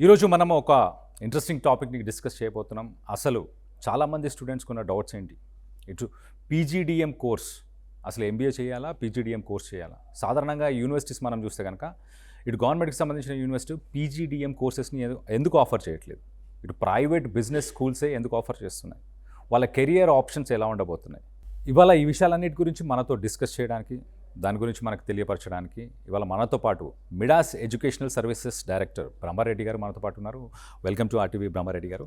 ఈరోజు మనం ఒక ఇంట్రెస్టింగ్ టాపిక్ని డిస్కస్ చేయబోతున్నాం. అసలు చాలామంది స్టూడెంట్స్కి ఉన్న డౌట్స్ ఏంటి, ఇటు పీజీడిఎం కోర్స్ అసలు ఎంబీఏ చేయాలా, పీజీడిఎం కోర్స్ చేయాలా? సాధారణంగా యూనివర్సిటీస్ మనం చూస్తే కనుక ఇటు గవర్నమెంట్కి సంబంధించిన యూనివర్సిటీ పీజీడిఎం కోర్సెస్ని ఎందుకు ఆఫర్ చేయట్లేదు? ఇటు ప్రైవేట్ బిజినెస్ స్కూల్సే ఎందుకు ఆఫర్ చేస్తున్నాయి? వాళ్ళ కెరియర్ ఆప్షన్స్ ఎలా ఉండబోతున్నాయి? ఇవాళ ఈ విషయాలన్నిటి గురించి మనతో డిస్కస్ చేయడానికి, దాని గురించి మనకు తెలియపరచడానికి ఇవాళ మనతో పాటు Midas educational services director Brahmareddy గారు మనతో పాటు ఉన్నారు. వెల్కమ్ టు ఆర్టీవీ బ్రహ్మారెడ్డి గారు.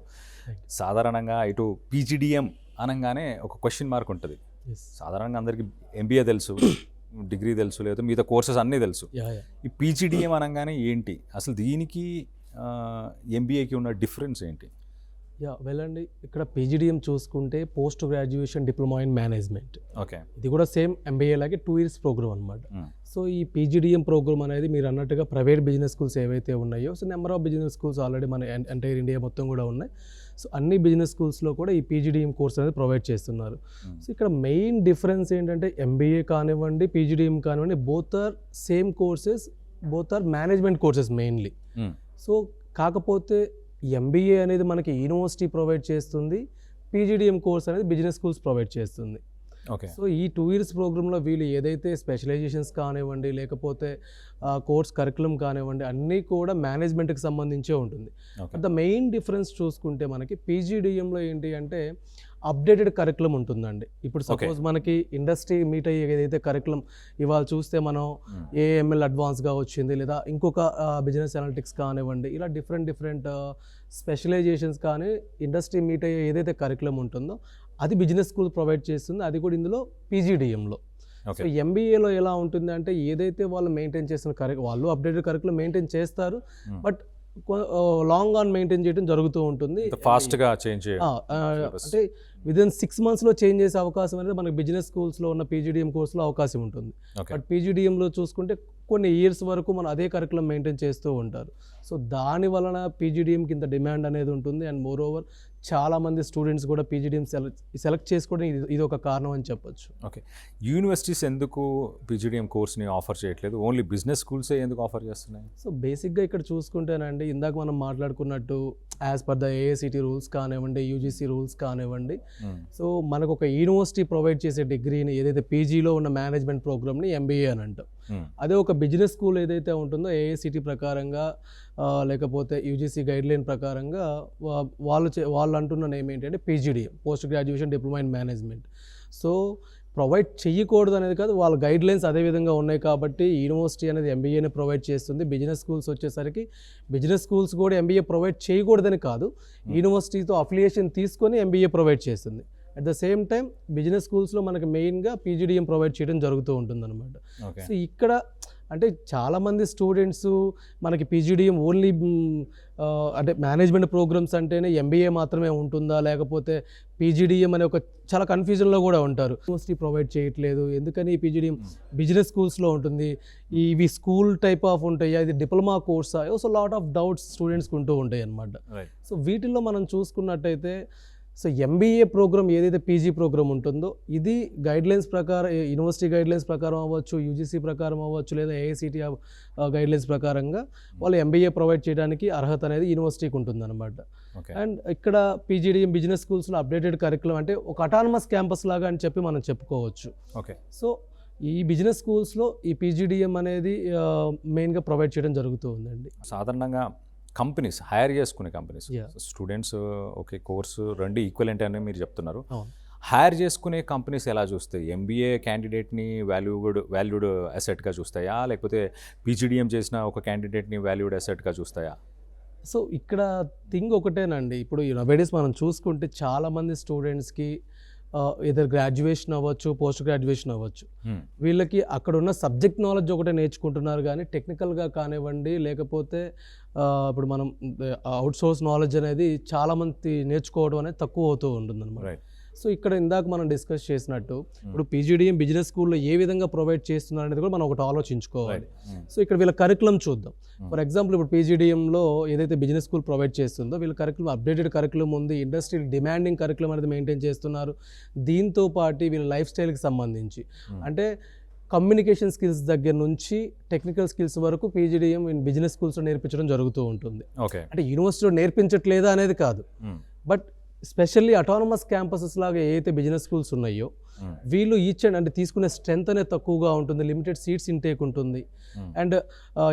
సాధారణంగా ఇటు పీజీడిఎం అనగానే ఒక క్వశ్చన్ మార్క్ ఉంటుంది. సాధారణంగా అందరికీ ఎంబీఏ తెలుసు, డిగ్రీ తెలుసు, లేదా మిగతా కోర్సెస్ అన్నీ తెలుసు. ఈ పీజీడిఎం అనగానే ఏంటి, అసలు దీనికి ఎంబీఏకి ఉన్న డిఫరెన్స్ ఏంటి? వెళ్ళండి, ఇక్కడ పీజీడిఎం చూసుకుంటే post graduation diploma in management. Okay, ఇది కూడా సేమ్ ఎంబీఏ లాగే 2 years ప్రోగ్రామ్ అనమాట. సో ఈ పీజీడిఎం ప్రోగ్రామ్ అనేది మీరు అన్నట్టుగా ప్రైవేట్ బిజినెస్ స్కూల్స్ ఏవైతే ఉన్నాయో, so number of business schools already మన ఎంటైర్ ఇండియా మొత్తం కూడా ఉన్నాయి. సో అన్ని బిజినెస్ స్కూల్స్లో కూడా ఈ పీజీడిఎం కోర్స్ అనేది ప్రొవైడ్ చేస్తున్నారు. సో ఇక్కడ మెయిన్ డిఫరెన్స్ ఏంటంటే ఎంబీఏ కానివ్వండి, పీజీడిఎం కానివ్వండి, both are same courses, both are management courses mainly. So కాకపోతే ఎంబీఏ అనేది మనకి యూనివర్సిటీ ప్రొవైడ్ చేస్తుంది, పీజీడిఎం కోర్స్ అనేది బిజినెస్ స్కూల్స్ ప్రొవైడ్ చేస్తుంది. ఓకే, సో ఈ 2 years ప్రోగ్రాంలో వీళ్ళు ఏదైతే స్పెషలైజేషన్స్ కానివ్వండి, లేకపోతే కోర్స్ కరికులం కానివ్వండి, అన్నీ కూడా మేనేజ్మెంట్కి సంబంధించే ఉంటుంది. ద మెయిన్ డిఫరెన్స్ చూసుకుంటే మనకి పీజీడిఎంలో ఏంటి అంటే అప్డేటెడ్ కరికులం ఉంటుందండి. ఇప్పుడు సపోజ్ మనకి ఇండస్ట్రీ మీట్ అయ్యే ఏదైతే కరికులం ఇవాళ చూస్తే మనం ఏఎంఎల్ అడ్వాన్స్గా వచ్చింది, లేదా ఇంకొక బిజినెస్ అనలిటిక్స్ కానివ్వండి, ఇలా డిఫరెంట్ స్పెషలైజేషన్స్ కానీ ఇండస్ట్రీ మీట్ అయ్యే ఏదైతే కరికులం ఉంటుందో అది బిజినెస్ స్కూల్ ప్రొవైడ్ చేస్తుంది. అది కూడా ఇందులో పీజీడిఎంలో. సో ఎంబీఏలో ఎలా ఉంటుంది అంటే ఏదైతే వాళ్ళు మెయింటైన్ చేసిన వాళ్ళు అప్డేటెడ్ కరికులం మెయింటైన్ చేస్తారు, బట్ లాంగ్ ఆన్ మెయింటైన్ చేయడం జరుగుతూ ఉంటుంది. ఫాస్ట్గా చేంజ్ అంటే విదిన్ 6 monthsలో చేంజ్ చేసే అవకాశం అనేది మనకి బిజినెస్ స్కూల్స్లో ఉన్న పీజీడిఎం కోర్సులో అవకాశం ఉంటుంది. బట్ పీజీడిఎంలో చూసుకుంటే కొన్ని ఇయర్స్ వరకు మనం అదే కరికులం మెయింటైన్ చేస్తూ ఉంటారు. సో దాని వలన పీజీడిఎం కింద డిమాండ్ అనేది ఉంటుంది. అండ్ మోర్ ఓవర్ చాలామంది స్టూడెంట్స్ కూడా పీజీడిఎం సెలెక్ట్ చేసుకోవడం ఇది ఒక కారణం అని చెప్పొచ్చు. ఓకే, యూనివర్సిటీస్ ఎందుకు పీజీడిఎం కోర్స్ని ఆఫర్ చేయట్లేదు, ఓన్లీ బిజినెస్ స్కూల్సే ఎందుకు ఆఫర్ చేస్తున్నాయి? సో బేసిక్గా ఇక్కడ చూసుకుంటేనండి, ఇందాక మనం మాట్లాడుకున్నట్టు as per the AICTE rules కానివ్వండి, యూజీసీ రూల్స్ కానివ్వండి, సో మనకు ఒక యూనివర్సిటీ ప్రొవైడ్ చేసే డిగ్రీని ఏదైతే పీజీలో ఉన్న మేనేజ్మెంట్ ప్రోగ్రామ్ని ఎంబీఏ అని అంటాం. అదే ఒక బిజినెస్ స్కూల్ ఏదైతే ఉంటుందో ఏఐసిటీ ప్రకారంగా లేకపోతే యూజీసీ గైడ్లైన్ ప్రకారంగా వాళ్ళు అంటున్న నేమ్ ఏంటంటే PGDM, post graduation diploma in management. So provide చేయకూడదు అనేది కాదు, వాళ్ళ గైడ్లైన్స్ అదే విధంగా ఉన్నాయి కాబట్టి యూనివర్సిటీ అనేది ఎంబీఏని ప్రొవైడ్ చేస్తుంది. బిజినెస్ స్కూల్స్ వచ్చేసరికి బిజినెస్ స్కూల్స్ కూడా ఎంబీఏ ప్రొవైడ్ చేయకూడదని కాదు, యూనివర్సిటీతో అఫిలియేషన్ తీసుకొని ఎంబీఏ ప్రొవైడ్ చేస్తుంది. At the same time business స్కూల్స్లో మనకి మెయిన్గా పీజీడిఎం ప్రొవైడ్ చేయడం జరుగుతూ ఉంటుంది అనమాట. సో ఇక్కడ అంటే చాలామంది స్టూడెంట్స్ మనకి పీజీడిఎం ఓన్లీ అంటే మేనేజ్మెంట్ ప్రోగ్రామ్స్ అంటేనే ఎంబీఏ మాత్రమే ఉంటుందా, లేకపోతే పీజీడిఎం అనే ఒక చాలా కన్ఫ్యూజన్లో కూడా ఉంటారు. యూనివర్సిటీ ప్రొవైడ్ చేయట్లేదు, ఎందుకని పీజీడిఎం బిజినెస్ స్కూల్స్లో ఉంటుంది, ఇవి స్కూల్ టైప్ ఆఫ్ ఉంటాయి, ఇది డిప్లొమా కోర్సా, సో లాట్ ఆఫ్ డౌట్స్ స్టూడెంట్స్కి ఉంటూ ఉంటాయి అన్నమాట. సో వీటిల్లో మనం చూసుకున్నట్టయితే సో ఎంబీఏ ప్రోగ్రామ్ ఏదైతే పీజీ ప్రోగ్రామ్ ఉంటుందో ఇది గైడ్లైన్స్ ప్రకారం, యూనివర్సిటీ గైడ్లైన్స్ ప్రకారం అవ్వచ్చు, యూజీసీ ప్రకారం అవ్వచ్చు, లేదా ఏఐసిటీ గైడ్లైన్స్ ప్రకారంగా వాళ్ళు ఎంబీఏ ప్రొవైడ్ చేయడానికి అర్హత అనేది యూనివర్సిటీకి ఉంటుంది అనమాట. అండ్ ఇక్కడ పీజీడిఎం బిజినెస్ స్కూల్స్లో అప్డేటెడ్ కరికులం అంటే ఒక అటానమస్ క్యాంపస్ లాగా అని చెప్పి మనం చెప్పుకోవచ్చు. ఓకే, సో ఈ బిజినెస్ స్కూల్స్లో ఈ పీజీడిఎం అనేది మెయిన్గా ప్రొవైడ్ చేయడం జరుగుతూ ఉందండి. సాధారణంగా కంపెనీస్ హైర్ చేసుకునే కంపెనీస్, స్టూడెంట్స్ ఓకే కోర్సు రెండు ఈక్వలెంట్ అని మీరు చెప్తున్నారు. హైర్ చేసుకునే కంపెనీస్ ఎలా చూస్తాయి? ఎంబీఏ క్యాండిడేట్ని వాల్యూడ్ అసెట్గా చూస్తాయా, లేకపోతే పీజీడిఎం చేసిన ఒక క్యాండిడేట్ని వాల్యూడ్ అసెట్గా చూస్తాయా? సో ఇక్కడ థింగ్ ఒకటేనండి, ఇప్పుడు నవేడేస్ మనం చూసుకుంటే చాలామంది స్టూడెంట్స్కి ఏదైనా గ్రాడ్యుయేషన్ అవ్వచ్చు, పోస్ట్ గ్రాడ్యుయేషన్ అవ్వచ్చు, వీళ్ళకి అక్కడ ఉన్న సబ్జెక్ట్ నాలెడ్జ్ ఒకటే నేర్చుకుంటున్నారు, కానీ టెక్నికల్గా కానివ్వండి, లేకపోతే ఇప్పుడు మనం అవుట్ సోర్స్ నాలెడ్జ్ అనేది చాలామంది నేర్చుకోవడం అనేది తక్కువ అవుతూ ఉంటుంది అనమాట. సో ఇక్కడ ఇందాక మనం డిస్కస్ చేసినట్టు ఇప్పుడు పీజీడిఎం బిజినెస్ స్కూల్లో ఏ విధంగా ప్రొవైడ్ చేస్తున్నారు అనేది కూడా మనం ఒకటి ఆలోచించుకోవాలి. సో ఇక్కడ వీళ్ళ కరికులం చూద్దాం. ఫర్ ఎగ్జాంపుల్ ఇప్పుడు పీజీడిఎంలో ఏదైతే బిజినెస్ స్కూల్ ప్రొవైడ్ చేస్తుందో వీళ్ళ కరికులం అప్డేటెడ్ కరికులం ఉంది, ఇండస్ట్రీ డిమాండింగ్ కరికులం అనేది మెయింటైన్ చేస్తున్నారు. దీంతో పాటు వీళ్ళ లైఫ్ స్టైల్కి సంబంధించి అంటే కమ్యూనికేషన్ స్కిల్స్ దగ్గర నుంచి టెక్నికల్ స్కిల్స్ వరకు పీజీడీఎం ఇన్ బిజినెస్ స్కూల్స్లో నేర్పించడం జరుగుతూ ఉంటుంది. ఓకే. అంటే యూనివర్సిటీలో నేర్పించట్లేదా అనేది కాదు, బట్ స్పెషల్లీ అటానమస్ క్యాంపసెస్ లాగా ఏదైతే బిజినెస్ స్కూల్స్ ఉన్నాయో వీళ్ళు ఈచ్ అండ్ అంటే తీసుకునే స్ట్రెంత్ అనేది తక్కువగా ఉంటుంది, లిమిటెడ్ సీట్స్ ఇంటేక్ ఉంటుంది. అండ్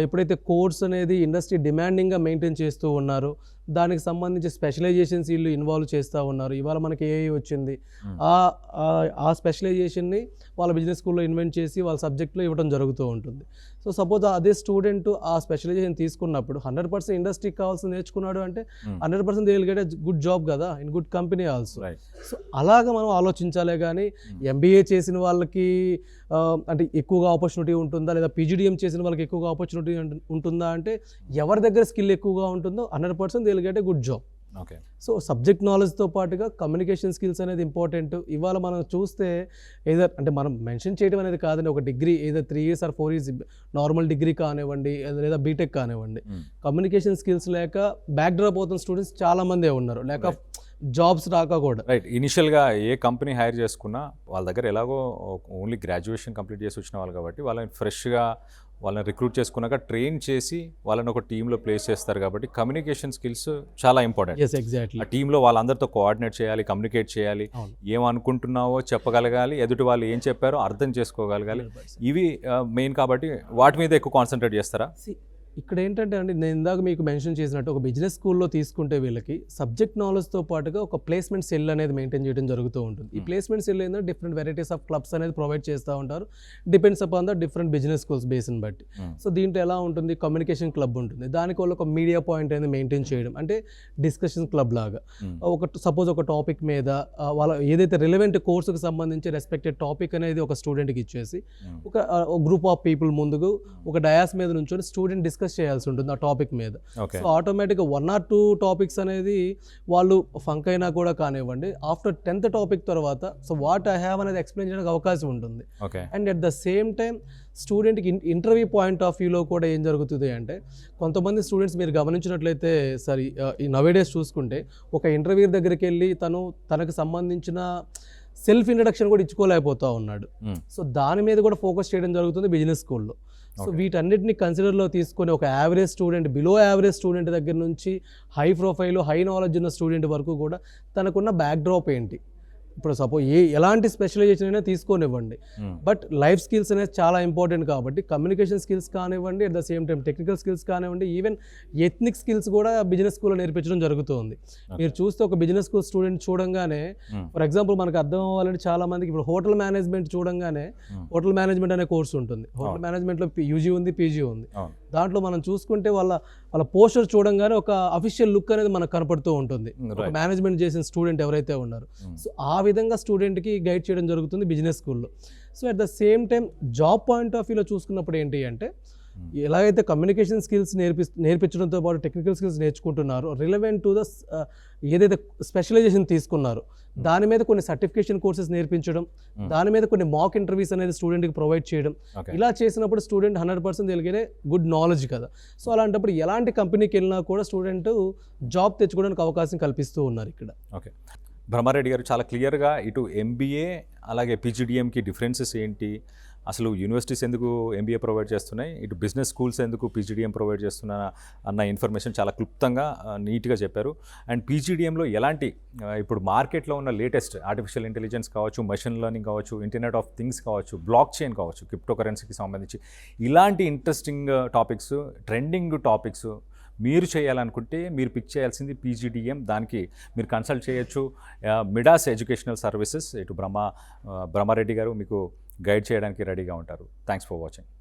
ఎప్పుడైతే కోర్స్ అనేది ఇండస్ట్రీ డిమాండింగ్గా మెయింటైన్ చేస్తూ ఉన్నారో దానికి సంబంధించి స్పెషలైజేషన్స్ వీళ్ళు ఇన్వాల్వ్ చేస్తూ ఉన్నారు. ఇవాళ మనకి ఏఐ వచ్చింది, ఆ స్పెషలైజేషన్ని వాళ్ళ బిజినెస్ స్కూల్లో ఇన్వెంట్ చేసి వాళ్ళ సబ్జెక్ట్లో ఇవ్వడం జరుగుతూ ఉంటుంది. సో సపోజ్ అదే స్టూడెంట్ ఆ స్పెషలైజేషన్ తీసుకున్నప్పుడు 100% ఇండస్ట్రీకి కావాల్సింది నేర్చుకున్నాడు అంటే 100% they will get a good job కదా in good company also. So అలాగా మనం ఆలోచించాలే కానీ ఎంబీఏ చేసిన వాళ్ళకి అంటే ఎక్కువగా ఆపర్చునిటీ ఉంటుందా, లేదా పీజీడీఎం చేసిన వాళ్ళకి ఎక్కువగా ఆపర్చునిటీ ఉంటుందా అంటే ఎవరి దగ్గర స్కిల్ ఎక్కువగా ఉంటుందో 100% they will get a good job. Okay. So subject నాలెడ్జ్తో పాటుగా కమ్యూనికేషన్ స్కిల్స్ అనేది ఇంపార్టెంట్. ఇవాళ మనం చూస్తే ఏదర్ అంటే మనం మెన్షన్ చేయడం అనేది కాదండి, ఒక డిగ్రీ ఏదో 3 years or 4 years normal degree కానివ్వండి లేదా బీటెక్ కానివ్వండి, కమ్యూనికేషన్ స్కిల్స్ లేక బ్యాక్ డ్రాప్ అవుతున్న స్టూడెంట్స్ చాలామందే ఉన్నారు, లేక జాబ్స్ రాక కూడా. రైట్. ఇనిషియల్గా ఏ కంపెనీ హైర్ చేసుకున్నా వాళ్ళ దగ్గర ఎలాగో ఓన్లీ గ్రాడ్యుయేషన్ కంప్లీట్ చేసి వచ్చిన వాళ్ళు కాబట్టి వాళ్ళని ఫ్రెష్గా వాళ్ళని రిక్రూట్ చేసుకున్నాక ట్రైన్ చేసి వాళ్ళని ఒక టీంలో ప్లేస్ చేస్తారు కాబట్టి కమ్యూనికేషన్ స్కిల్స్ చాలా ఇంపార్టెంట్. Yes, exactly. ఆ టీంలో వాళ్ళందరితో కోఆర్డినేట్ చేయాలి, కమ్యూనికేట్ చేయాలి, ఏమనుకుంటున్నావో చెప్పగలగాలి, ఎదుటి వాళ్ళు ఏం చెప్పారో అర్థం చేసుకోగలగాలి. ఇవి మెయిన్ కాబట్టి వాటి మీద ఎక్కువ కాన్సన్ట్రేట్ చేస్తారా? ఇక్కడ ఏంటంటే అండి, నేను ఇందాక మీకు మెన్షన్ చేసినట్టు ఒక బిజినెస్ స్కూల్లో తీసుకుంటే వీళ్ళకి సబ్జెక్ట్ నాలెడ్జ్తో పాటుగా ఒక ప్లేస్మెంట్ సెల్ అనేది మెయింటైన్ చేయడం జరుగుతూ ఉంటుంది. ఈ ప్లేస్మెంట్ సెల్ ఏంటంటే డిఫరెంట్ వెరైటీస్ ఆఫ్ క్లబ్స్ అనేది ప్రొవైడ్ చేస్తూ ఉంటారు, depends upon the different business schools బేస్ని బట్టి. సో దీంట్లో ఎలా ఉంటుంది, కమ్యూనికేషన్ క్లబ్ ఉంటుంది, దానికి వాళ్ళు ఒక మీడియా పాయింట్ అనేది మెయింటైన్ చేయడం, అంటే డిస్కషన్ క్లబ్ లాగా సపోజ్ ఒక టాపిక్ మీద వాళ్ళ ఏదైతే రిలవెంట్ కోర్సుకు సంబంధించి రెస్పెక్టెడ్ టాపిక్ అనేది ఒక స్టూడెంట్కి ఇచ్చేసి ఒక గ్రూప్ ఆఫ్ పీపుల్ ముందుకు ఒక డయాస్ మీద నుంచి స్టూడెంట్ డిస్కస్ చేయాల్సి ఉంటుంది ఆ టాపిక్ మీద. సో ఆటోమేటిక్గా 1 or 2 టాపిక్స్ అనేది వాళ్ళు ఫంక్ అయినా కూడా కానివ్వండి, ఆఫ్టర్ 10th టాపిక్ తర్వాత సో వాట్ ఐ హ్యావ్ అనేది ఎక్స్ప్లెయిన్ చేయడానికి అవకాశం ఉంటుంది. And at the same time స్టూడెంట్కి ఇంటర్వ్యూ పాయింట్ ఆఫ్ వ్యూలో కూడా ఏం జరుగుతుంది అంటే, కొంతమంది స్టూడెంట్స్ మీరు గమనించినట్లయితే సరే ఈ నవేడేస్ చూసుకుంటే ఒక ఇంటర్వ్యూ దగ్గరికి వెళ్ళి తనకు సంబంధించిన సెల్ఫ్ ఇంట్రడక్షన్ కూడా ఇచ్చుకోలేకపోతూ ఉన్నాడు. సో దాని మీద కూడా ఫోకస్ చేయడం జరుగుతుంది బిజినెస్ స్కూల్లో. సో వీటన్నిటిని కన్సిడర్లో తీసుకొని ఒక average student, below average student దగ్గర నుంచి హై ప్రొఫైల్ హై నాలెడ్జ్ ఉన్న స్టూడెంట్ వరకు కూడా తనకున్న బ్యాక్ డ్రాప్ ఏంటి, ఇప్పుడు సపోజ్ ఎలాంటి స్పెషలైజేషన్ అయినా తీసుకోనివ్వండి, బట్ లైఫ్ స్కిల్స్ అనేది చాలా ఇంపార్టెంట్ కాబట్టి కమ్యూనికేషన్ స్కిల్స్ కానివ్వండి, at the same time technical skills కానివ్వండి, ఈవెన్ ఎథ్నిక్ స్కిల్స్ కూడా బిజినెస్ స్కూల్లో నేర్పించడం జరుగుతుంది. మీరు చూస్తే ఒక బిజినెస్ స్కూల్ స్టూడెంట్ చూడంగానే ఫర్ ఎగ్జాంపుల్ మనకు అర్థం అవ్వాలంటే చాలా మందికి ఇప్పుడు హోటల్ మేనేజ్మెంట్ చూడంగానే హోటల్ మేనేజ్మెంట్ అనే కోర్స్ ఉంటుంది, హోటల్ మేనేజ్మెంట్లో యూజీ ఉంది, పీజీ ఉంది. దాంట్లో మనం చూసుకుంటే వాళ్ళ పోస్టర్ చూడంగానే ఒక అఫీషియల్ లుక్ అనేది మనకు కనపడుతూ ఉంటుంది, ఒక మేనేజ్మెంట్ చేసిన స్టూడెంట్ ఎవరైతే ఉన్నారో. సో ఆ విధంగా స్టూడెంట్కి గైడ్ చేయడం జరుగుతుంది బిజినెస్ స్కూల్లో. So at the same time job point of వ్యూలో చూసుకున్నప్పుడు ఏంటి అంటే, ఎలాగైతే కమ్యూనికేషన్ స్కిల్స్ నేర్పించడంతో పాటు టెక్నికల్ స్కిల్స్ నేర్చుకుంటున్నారో, రిలవెంట్ టు ద ఏదైతే స్పెషలైజేషన్ తీసుకున్నారో దాని మీద కొన్ని సర్టిఫికేషన్ కోర్సెస్ నేర్పించడం, దాని మీద కొన్ని మాక్ ఇంటర్వ్యూస్ అనేది స్టూడెంట్కి ప్రొవైడ్ చేయడం, ఇలా చేసినప్పుడు స్టూడెంట్ 100% తెలిగే గుడ్ నాలెడ్జ్ కదా. సో అలాంటప్పుడు ఎలాంటి కంపెనీకి వెళ్ళినా కూడా స్టూడెంట్ జాబ్ తెచ్చుకోవడానికి అవకాశం కల్పిస్తూ ఉన్నారు ఇక్కడ. ఓకే. బ్రహ్మారెడ్డి గారు చాలా క్లియర్గా ఇటు ఎంబీఏ అలాగే పీజీడీఎంకి డిఫరెన్సెస్ ఏంటి, అసలు యూనివర్సిటీస్ ఎందుకు ఎంబీఏ ప్రొవైడ్ చేస్తున్నాయి, ఇటు బిజినెస్ స్కూల్స్ ఎందుకు పీజీడీఎం ప్రొవైడ్ చేస్తున్నా అన్న ఇన్ఫర్మేషన్ చాలా క్లుప్తంగా నీట్గా చెప్పారు. అండ్ పీజీడీఎంలో ఎలాంటి ఇప్పుడు మార్కెట్లో ఉన్న లేటెస్ట్ ఆర్టిఫిషియల్ ఇంటెలిజెన్స్ కావచ్చు, మెషిన్ లెర్నింగ్ కావచ్చు, ఇంటర్నెట్ ఆఫ్ థింగ్స్ కావచ్చు, బ్లాక్ చైన్ కావచ్చు, క్రిప్టో కరెన్సీకి సంబంధించి ఇలాంటి ఇంట్రెస్టింగ్ టాపిక్స్, ట్రెండింగ్ టాపిక్స్ మీరు చేయాలనుకుంటే మీరు పిక్ చేయాల్సింది పీజీడీఎం. దానికి మీరు కన్సల్ట్ చేయొచ్చు. మిడాస్ ఎడ్యుకేషనల్ సర్వీసెస్ ఇటు బ్రహ్మారెడ్డి గారు మీకు గైడ్ చేయడానికి రెడీగా ఉంటారు. Thanks for watching.